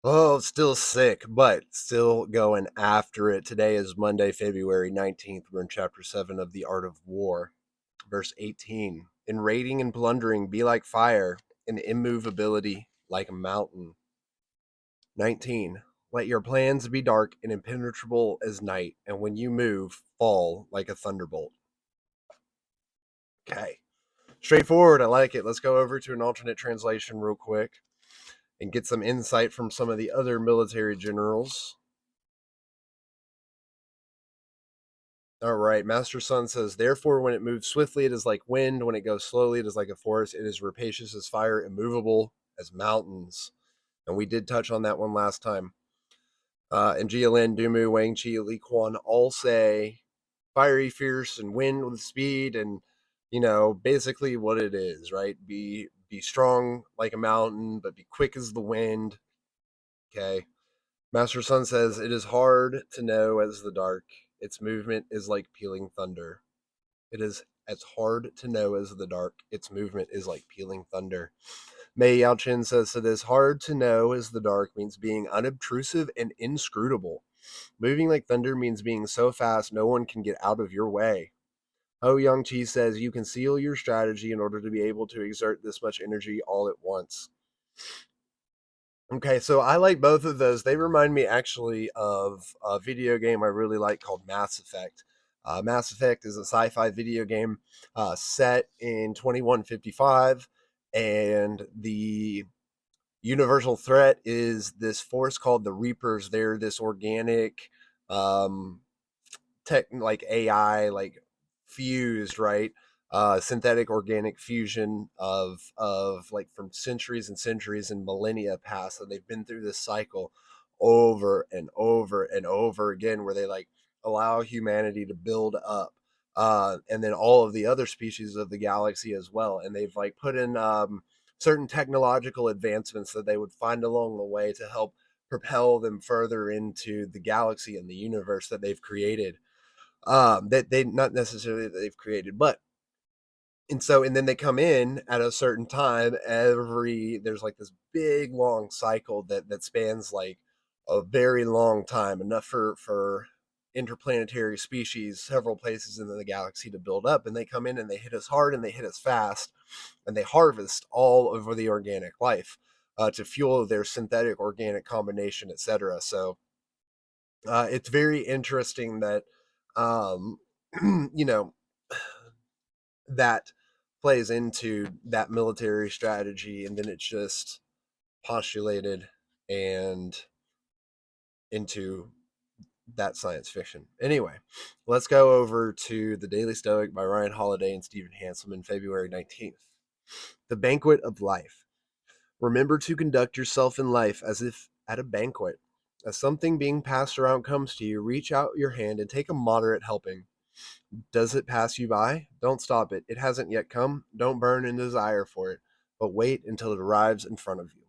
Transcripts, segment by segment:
Oh, still sick, but still going after it. Today is Monday, February 19th. We're in chapter 7 of The Art of War, verse 18. In raiding and plundering, be like fire, in immovability, like a mountain. 19. Let your plans be dark and impenetrable as night, and when you move, fall like a thunderbolt. Okay. Straightforward. I like it. Let's go over to an alternate translation real quick and get some insight from some of the other military generals. All right. Master Sun says, therefore, when it moves swiftly, it is like wind. When it goes slowly, it is like a forest. It is rapacious as fire, immovable as mountains. And we did touch on that one last time. And Jialin, Dumu, Wang Chi, Li Quan all say fiery, fierce, and wind with speed, and basically what it is, right? Be strong like a mountain, but be quick as the wind. Okay. Master Sun says it is hard to know as the dark. Its movement is like pealing thunder. It is as hard to know as the dark. Its movement is like pealing thunder. Mei Yao Chen says it is hard to know as the dark means being unobtrusive and inscrutable. Moving like thunder means being so fast no one can get out of your way. Ho Yang Chi says you conceal your strategy in order to be able to exert this much energy all at once. Okay, so I like both of those. They remind me actually of a video game I really like called Mass Effect. Mass Effect is a sci-fi video game set in 2155, and the universal threat is this force called the Reapers. They're this organic, um, tech like AI like fused, right? Synthetic organic fusion of like from centuries and centuries and millennia past, and they've been through this cycle over and over and over again where they like allow humanity to build up, and then all of the other species of the galaxy as well, and they've like put in certain technological advancements that they would find along the way to help propel them further into the galaxy and the universe that they've created, that they not necessarily that they've created, but and then they come in at a certain time. There's like this big long cycle that spans like a very long time, enough for interplanetary species several places in the galaxy to build up, and they come in and they hit us hard and they hit us fast, and they harvest all over the organic life to fuel their synthetic organic combination, etc. So it's very interesting that um, you know that plays into that military strategy, and then it's just postulated and into that science fiction. Anyway, let's go over to the Daily Stoic by Ryan Holiday and Stephen Hanselman, February 19th. The banquet of life. Remember to conduct yourself in life as if at a banquet. As something being passed around comes to you, reach out your hand and take a moderate helping. Does it pass you by? Don't stop it. It hasn't yet come. Don't burn in desire for it, but wait until it arrives in front of you.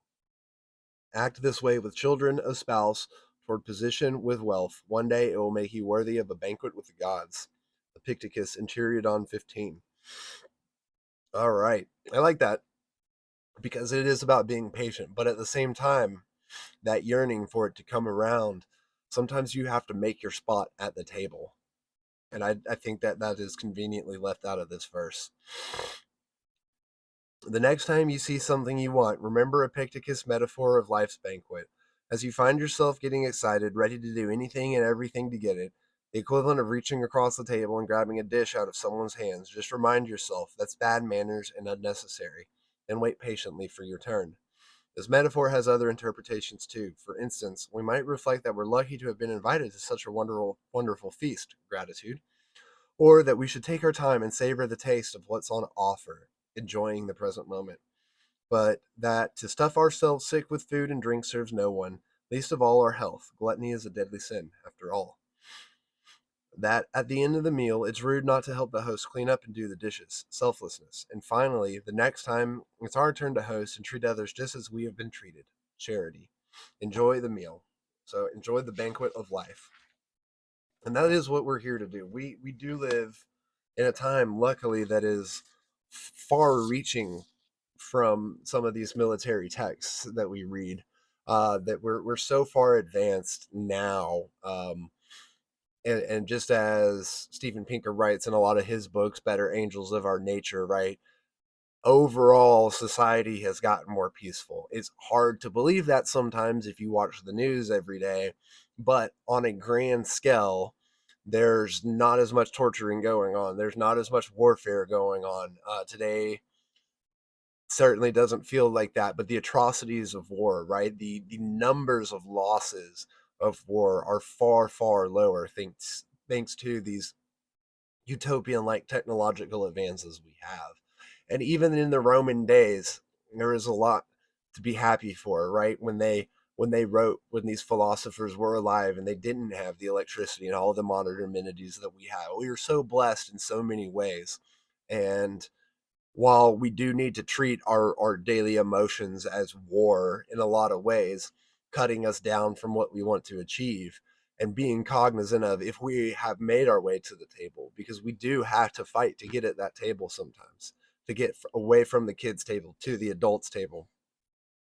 Act this way with children, a spouse, toward position with wealth. One day it will make you worthy of a banquet with the gods. Epictetus, Interiodon 15. All right. I like that because it is about being patient, but at the same time, that yearning for it to come around, sometimes you have to make your spot at the table. And I think that is conveniently left out of this verse. The next time you see something you want, remember Epictetus' metaphor of life's banquet. As you find yourself getting excited, ready to do anything and everything to get it, the equivalent of reaching across the table and grabbing a dish out of someone's hands, just remind yourself that's bad manners and unnecessary, and wait patiently for your turn. This metaphor has other interpretations too. For instance, we might reflect that we're lucky to have been invited to such a wonderful feast, gratitude, or that we should take our time and savor the taste of what's on offer, enjoying the present moment. But that to stuff ourselves sick with food and drink serves no one, least of all our health. Gluttony is a deadly sin, after all. That at the end of the meal, it's rude not to help the host clean up and do the dishes. Selflessness. And finally, the next time it's our turn to host and treat others just as we have been treated. Charity. Enjoy the meal. So enjoy the banquet of life. And that is what we're here to do. We do live in a time, luckily, that is far reaching from some of these military texts that we read. that we're so far advanced now. And just as Steven Pinker writes in a lot of his books, Better Angels of Our Nature, right? Overall, society has gotten more peaceful. It's hard to believe that sometimes if you watch the news every day, but on a grand scale, there's not as much torturing going on. There's not as much warfare going on. Today certainly doesn't feel like that, but the atrocities of war, right? The numbers of losses of war are far, far lower thanks to these utopian like technological advances we have. And even in the Roman days, there is a lot to be happy for, right? When they wrote, when these philosophers were alive and they didn't have the electricity and all the modern amenities that we have. We are so blessed in so many ways. And while we do need to treat our daily emotions as war in a lot of ways, cutting us down from what we want to achieve, and being cognizant of if we have made our way to the table, because we do have to fight to get at that table sometimes, to get away from the kids' table to the adults' table.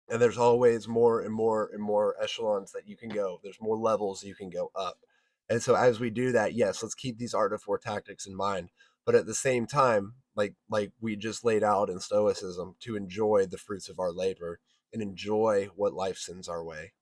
And there's always more and more and more echelons that you can go. There's more levels you can go up. And so as we do that, yes, let's keep these art of war tactics in mind. But at the same time, like we just laid out in Stoicism, to enjoy the fruits of our labor and enjoy what life sends our way.